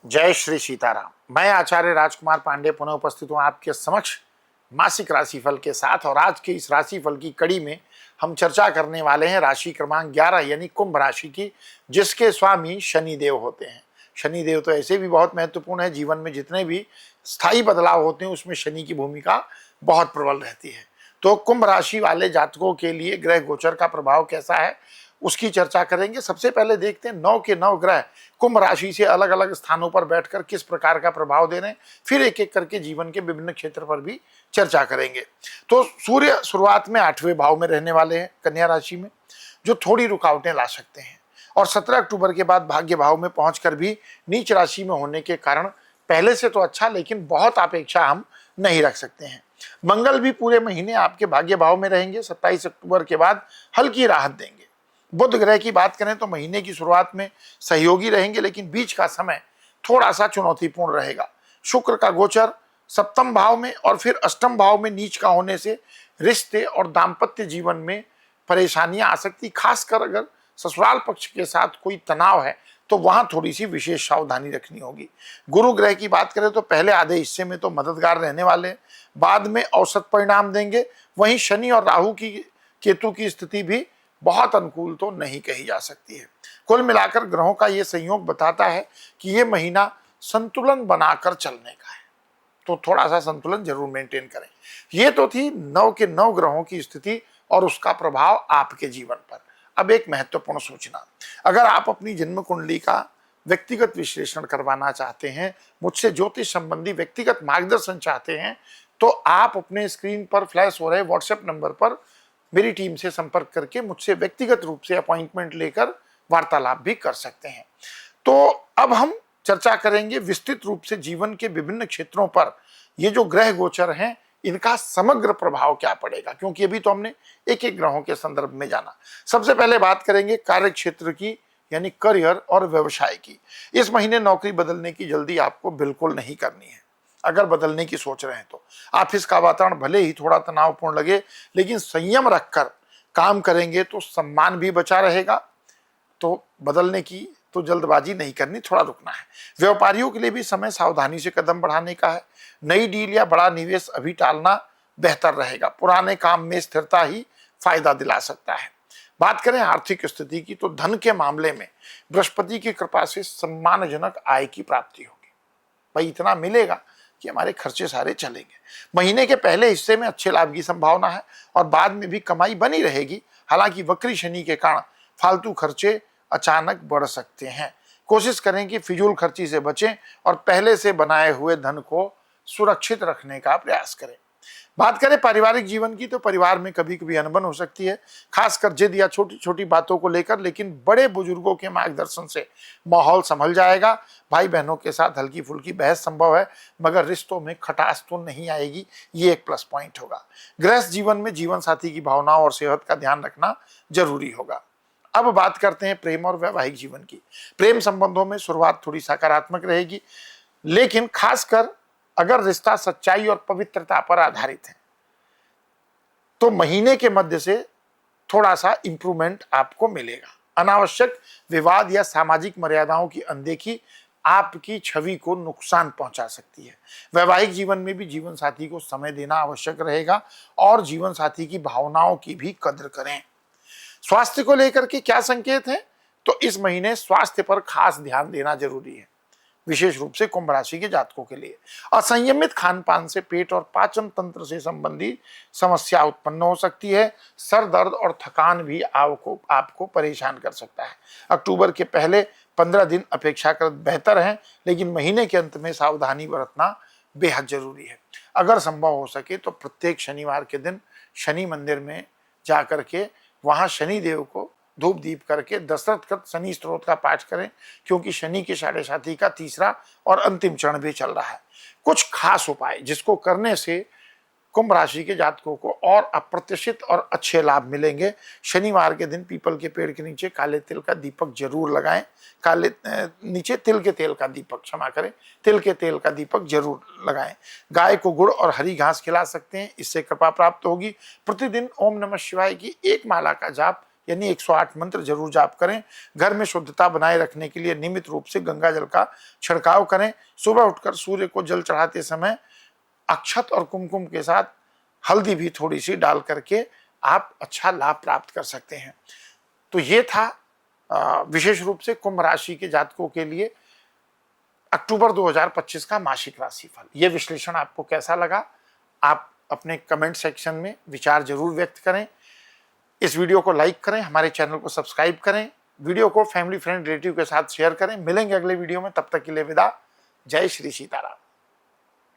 जय श्री सीताराम। मैं आचार्य राजकुमार पांडे पुनः उपस्थित हूँ आपके समक्ष मासिक राशिफल के साथ। और आज के इस राशिफल की कड़ी में हम चर्चा करने वाले हैं राशि क्रमांक 11 यानी कुंभ राशि की, जिसके स्वामी शनिदेव होते हैं। शनिदेव तो ऐसे भी बहुत महत्वपूर्ण है, जीवन में जितने भी स्थायी बदलाव होते हैं उसमें शनि की भूमिका बहुत प्रबल रहती है। तो कुंभ राशि वाले जातकों के लिए ग्रह गोचर का प्रभाव कैसा है उसकी चर्चा करेंगे। सबसे पहले देखते हैं 9 के 9 ग्रह कुंभ राशि से अलग अलग स्थानों पर बैठकर किस प्रकार का प्रभाव दे रहे हैं, फिर एक एक करके जीवन के विभिन्न क्षेत्र पर भी चर्चा करेंगे। तो सूर्य शुरुआत में 8वें भाव में रहने वाले हैं कन्या राशि में, जो थोड़ी रुकावटें ला सकते हैं। और 17 अक्टूबर के बाद भाग्य भाव में पहुंचकर भी नीच राशि में होने के कारण पहले से तो अच्छा, लेकिन बहुत अपेक्षा हम नहीं रख सकते हैं। मंगल भी पूरे महीने आपके भाग्य भाव में रहेंगे, 27 अक्टूबर के बाद हल्की राहत देंगे। बुध ग्रह की बात करें तो महीने की शुरुआत में सहयोगी रहेंगे, लेकिन बीच का समय थोड़ा सा चुनौतीपूर्ण रहेगा। शुक्र का गोचर सप्तम भाव में और फिर अष्टम भाव में नीच का होने से रिश्ते और दाम्पत्य जीवन में परेशानियां आ सकती, खासकर अगर ससुराल पक्ष के साथ कोई तनाव है तो वहां थोड़ी सी विशेष सावधानी रखनी होगी। गुरु ग्रह की बात करें तो पहले आधे हिस्से में तो मददगार रहने वाले हैं, बाद में औसत परिणाम देंगे। वहीं शनि और राहु की केतु की स्थिति भी बहुत अनुकूल तो नहीं कही जा सकती है। कुल मिलाकर ग्रहों का ये संयोग बताता है कि ये महीना संतुलन बनाकर चलने का है, तो थोड़ा सा संतुलन जरूर मेंटेन करें। ये तो थी 9 के 9 ग्रहों की स्थिति और उसका प्रभाव आपके जीवन पर। अब एक महत्वपूर्ण सूचना, अगर आप अपनी जन्म कुंडली का व्यक्तिगत विश्लेषण करवाना चाहते हैं, मुझसे ज्योतिष संबंधी व्यक्तिगत मार्गदर्शन चाहते हैं, तो आप अपने स्क्रीन पर फ्लैश हो रहे व्हाट्सएप नंबर पर मेरी टीम से संपर्क करके मुझसे व्यक्तिगत रूप से अपॉइंटमेंट लेकर वार्तालाप भी कर सकते हैं। तो अब हम चर्चा करेंगे विस्तृत रूप से जीवन के विभिन्न क्षेत्रों पर ये जो ग्रह गोचर हैं इनका समग्र प्रभाव क्या पड़ेगा, क्योंकि अभी तो हमने एक एक ग्रहों के संदर्भ में जाना। सबसे पहले बात करेंगे कार्य क्षेत्र की, यानी करियर और व्यवसाय की। इस महीने नौकरी बदलने की जल्दी आपको बिल्कुल नहीं करनी है। अगर बदलने की सोच रहे हैं तो ऑफिस का वातावरण भले ही थोड़ा तनावपूर्ण लगे, लेकिन संयम रखकर काम करेंगे तो सम्मान भी बचा रहेगा। तो बदलने की तो जल्दबाजी नहीं करनी, थोड़ा रुकना है। व्यापारियों के लिए भी समय सावधानी से कदम बढ़ाने का है। नई डील या बड़ा निवेश अभी टालना बेहतर रहेगा। पुराने काम में स्थिरता ही फायदा दिला सकता है। बात करें आर्थिक स्थिति की तो धन के मामले में बृहस्पति की कृपा से सम्मानजनक आय की प्राप्ति होगी। भाई इतना मिलेगा कि हमारे खर्चे सारे चलेंगे। महीने के पहले हिस्से में अच्छे लाभ की संभावना है और बाद में भी कमाई बनी रहेगी। हालांकि वक्री शनि के कारण फालतू खर्चे अचानक बढ़ सकते हैं। कोशिश करें कि फिजूल खर्ची से बचें और पहले से बनाए हुए धन को सुरक्षित रखने का प्रयास करें। बात करें पारिवारिक जीवन की तो परिवार में कभी कभी अनबन हो सकती है, खासकर जिद या छोटी छोटी बातों को लेकर, लेकिन बड़े बुजुर्गों के मार्गदर्शन से माहौल संभल जाएगा। भाई बहनों के साथ हल्की फुल्की बहस संभव है, मगर रिश्तों में खटास तो नहीं आएगी, ये एक प्लस पॉइंट होगा। गृहस्थ जीवन में जीवन साथी की भावनाओं और सेहत का ध्यान रखना जरूरी होगा। अब बात करते हैं प्रेम और वैवाहिक जीवन की। प्रेम संबंधों में शुरुआत थोड़ी सकारात्मक रहेगी, लेकिन खासकर अगर रिश्ता सच्चाई और पवित्रता पर आधारित है तो महीने के मध्य से थोड़ा सा इंप्रूवमेंट आपको मिलेगा। अनावश्यक विवाद या सामाजिक मर्यादाओं की अनदेखी आपकी छवि को नुकसान पहुंचा सकती है। वैवाहिक जीवन में भी जीवन साथी को समय देना आवश्यक रहेगा और जीवन साथी की भावनाओं की भी कद्र करें। स्वास्थ्य को लेकर के क्या संकेत है, तो इस महीने स्वास्थ्य पर खास ध्यान देना जरूरी है, विशेष रूप से कुंभ राशि के जातकों के लिए। असंयमित खान पान से पेट और पाचन तंत्र से संबंधित समस्या उत्पन्न हो सकती है। सर दर्द और थकान भी आपको परेशान कर सकता है। अक्टूबर के पहले 15 दिन अपेक्षाकृत बेहतर हैं, लेकिन महीने के अंत में सावधानी बरतना बेहद जरूरी है। अगर संभव हो सके तो प्रत्येक शनिवार के दिन शनि मंदिर में जाकर के वहां शनिदेव को धूप दीप करके दशरथ कृत शनि स्तोत्र का पाठ करें, क्योंकि शनि के साढ़े साथी का तीसरा और अंतिम चरण भी चल रहा है। कुछ खास उपाय जिसको करने से कुंभ राशि के जातकों को और अप्रत्याशित और अच्छे लाभ मिलेंगे। शनिवार के दिन पीपल के पेड़ के नीचे काले तिल का दीपक जरूर लगाएं। नीचे तिल के तेल का दीपक, क्षमा करें, तिल के तेल का दीपक जरूर लगाएं। गाय को गुड़ और हरी घास खिला सकते हैं, इससे कृपा प्राप्त होगी। प्रतिदिन ओम नमः शिवाय की एक माला का जाप यानी 108 मंत्र जरूर जाप करें। घर में शुद्धता बनाए रखने के लिए नियमित रूप से गंगा जल का छिड़काव करें। सुबह उठकर सूर्य को जल चढ़ाते समय अक्षत और कुमकुम के साथ हल्दी भी थोड़ी सी डाल करके आप अच्छा लाभ प्राप्त कर सकते हैं। तो ये था विशेष रूप से कुंभ राशि के जातकों के लिए अक्टूबर 2025 का मासिक राशिफल। ये विश्लेषण आपको कैसा लगा, आप अपने कमेंट सेक्शन में विचार जरूर व्यक्त करें। इस वीडियो को लाइक करें, हमारे चैनल को सब्सक्राइब करें, वीडियो को फैमिली फ्रेंड रिलेटिव के साथ शेयर करें। मिलेंगे अगले वीडियो में, तब तक के लिए विदा। जय श्री सीताराम।